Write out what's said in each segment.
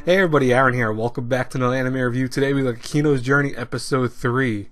Hey everybody, Aaron here. Welcome back to another anime review. Today we look at Kino's Journey Episode 3.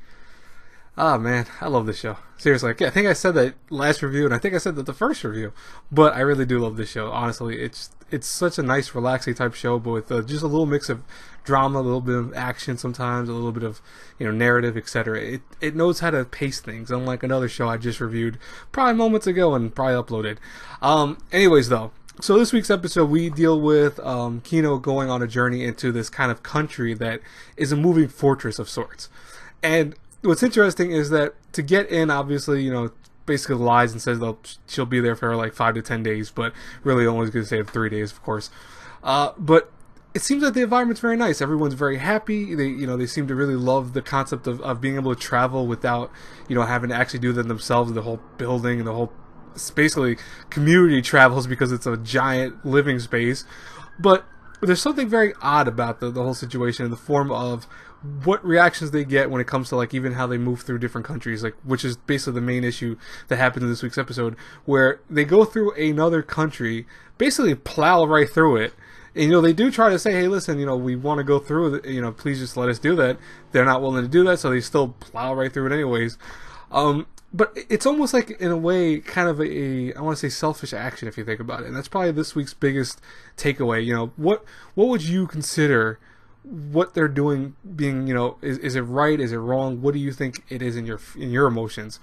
Ah man, I love this show. Seriously, I think I said that last review, and I think I said that the first review. But I really do love this show. Honestly, it's such a nice, relaxing type show, but with just a little mix of drama, a little bit of action sometimes, a little bit of narrative, etc. It knows how to pace things, unlike another show I just reviewed probably moments ago and probably uploaded. Anyways, though. So this week's episode, we deal with Kino going on a journey into this kind of country that is a moving fortress of sorts. And what's interesting is that to get in, obviously, basically lies and says she'll be there for like 5 to 10 days, but really only going to say 3 days, of course. But it seems like the environment's very nice. Everyone's very happy. They seem to really love the concept of being able to travel without, having to actually do that themselves. The whole building and the whole basically community travels because it's a giant living space. But there's something very odd about the whole situation in the form of what reactions they get when it comes to like even how they move through different countries, like which is basically the main issue that happened in this week's episode, where they go through another country, basically plow right through it. And they do try to say, hey, listen, we want to go through it, please just let us do that. They're not willing to do that, so they still plow right through it anyways. But it's almost like, in a way, kind of I want to say selfish action if you think about it. And that's probably this week's biggest takeaway. What would you consider what they're doing being, is it right? Is it wrong? What do you think it is in your emotions?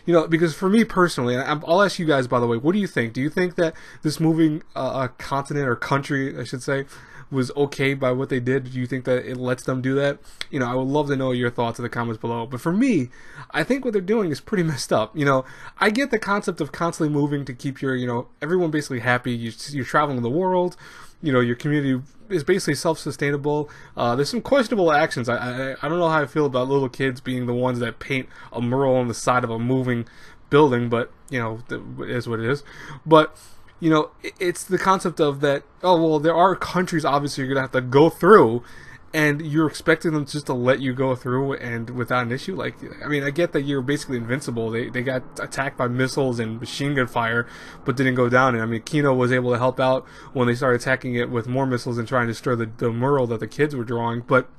Because for me personally, and I'll ask you guys, by the way, what do you think? Do you think that this moving continent or country, I should say, was okay by what they did? Do you think that it lets them do that? I would love to know your thoughts in the comments below. But for me, I think what they're doing is pretty messed up. I get the concept of constantly moving to keep your, everyone basically happy. You're traveling the world. Your community is basically self-sustainable. There's some questionable actions. I don't know how I feel about little kids being the ones that paint a mural on the side of a moving building, but, it is what it is. But it's the concept of that, oh, well, there are countries, obviously, you're going to have to go through, and you're expecting them just to let you go through and without an issue. Like, I get that you're basically invincible. They got attacked by missiles and machine gun fire, but didn't go down. And, Kino was able to help out when they started attacking it with more missiles and trying to destroy the mural that the kids were drawing. But,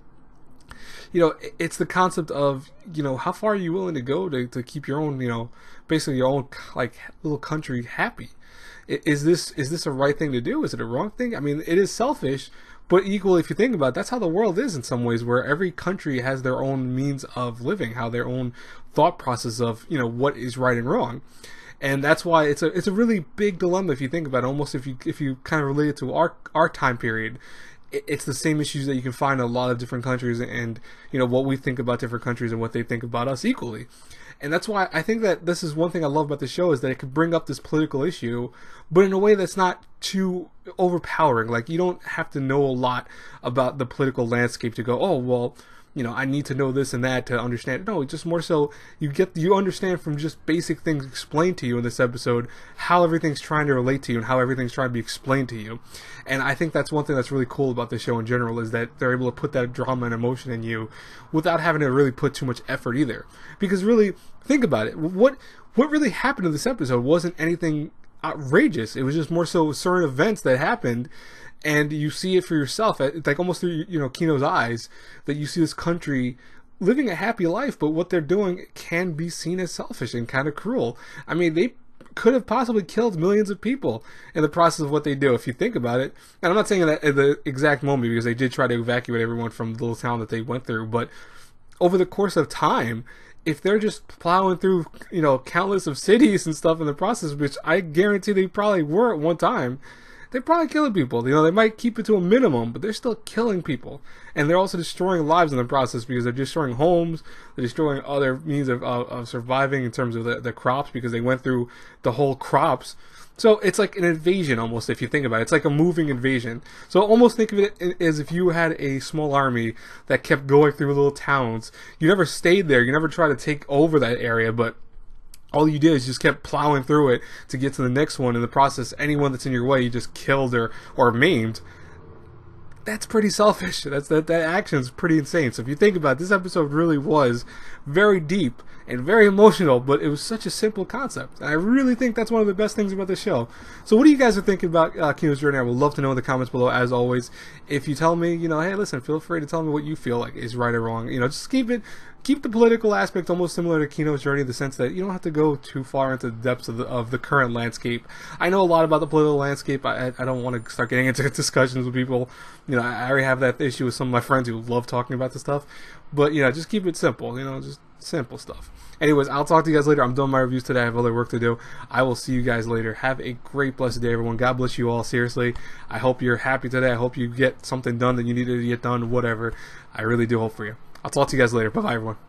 it's the concept of, how far are you willing to go to keep your own, basically your own, like, little country happy? Is this a right thing to do? Is it a wrong thing? It is selfish, but equally, if you think about it, that's how the world is in some ways, where every country has their own means of living, how their own thought process of, what is right and wrong. And that's why it's a really big dilemma if you think about it. Almost if you kind of relate it to our time period, it's the same issues that you can find in a lot of different countries, and what we think about different countries and what they think about us equally. And that's why I think that this is one thing I love about the show, is that it could bring up this political issue, but in a way that's not too overpowering. Like, you don't have to know a lot about the political landscape to go, oh, well, I need to know this and that to understand. No, just more so you understand from just basic things explained to you in this episode how everything's trying to relate to you and how everything's trying to be explained to you. And I think that's one thing that's really cool about the show in general, is that they're able to put that drama and emotion in you without having to really put too much effort either. Because really, think about it. What really happened in this episode wasn't anything outrageous. It was just more so certain events that happened, and you see it for yourself. It's like almost through Kino's eyes, that you see this country living a happy life, but what they're doing can be seen as selfish and kind of cruel. They could have possibly killed millions of people in the process of what they do, if you think about it. And I'm not saying that at the exact moment, because they did try to evacuate everyone from the little town that they went through, but over the course of time, if they're just plowing through, countless of cities and stuff in the process, which I guarantee they probably were at one time, they're probably killing people. They might keep it to a minimum, but they're still killing people. And they're also destroying lives in the process, because they're destroying homes, they're destroying other means of surviving in terms of the crops, because they went through the whole crops. So it's like an invasion almost, if you think about it. It's like a moving invasion. So almost think of it as if you had a small army that kept going through little towns. You never stayed there. You never tried to take over that area, but all you did is just kept plowing through it to get to the next one. In the process, anyone that's in your way, you just killed or maimed. that's pretty selfish. That action's pretty insane. So if you think about it, this episode really was very deep and very emotional, but it was such a simple concept. And I really think that's one of the best things about the show. So what do you guys are thinking about Kino's Journey? I would love to know in the comments below, as always. If you tell me, hey, listen, feel free to tell me what you feel like is right or wrong. Just keep the political aspect almost similar to Kino's Journey, in the sense that you don't have to go too far into the depths of the current landscape. I know a lot about the political landscape. I don't want to start getting into discussions with people. I already have that issue with some of my friends who love talking about this stuff. But, just keep it simple, just simple stuff. Anyways, I'll talk to you guys later. I'm done my reviews today. I have other work to do. I will see you guys later. Have a great, blessed day, everyone. God bless you all, seriously. I hope you're happy today. I hope you get something done that you needed to get done, whatever. I really do hope for you. I'll talk to you guys later. Bye-bye, everyone.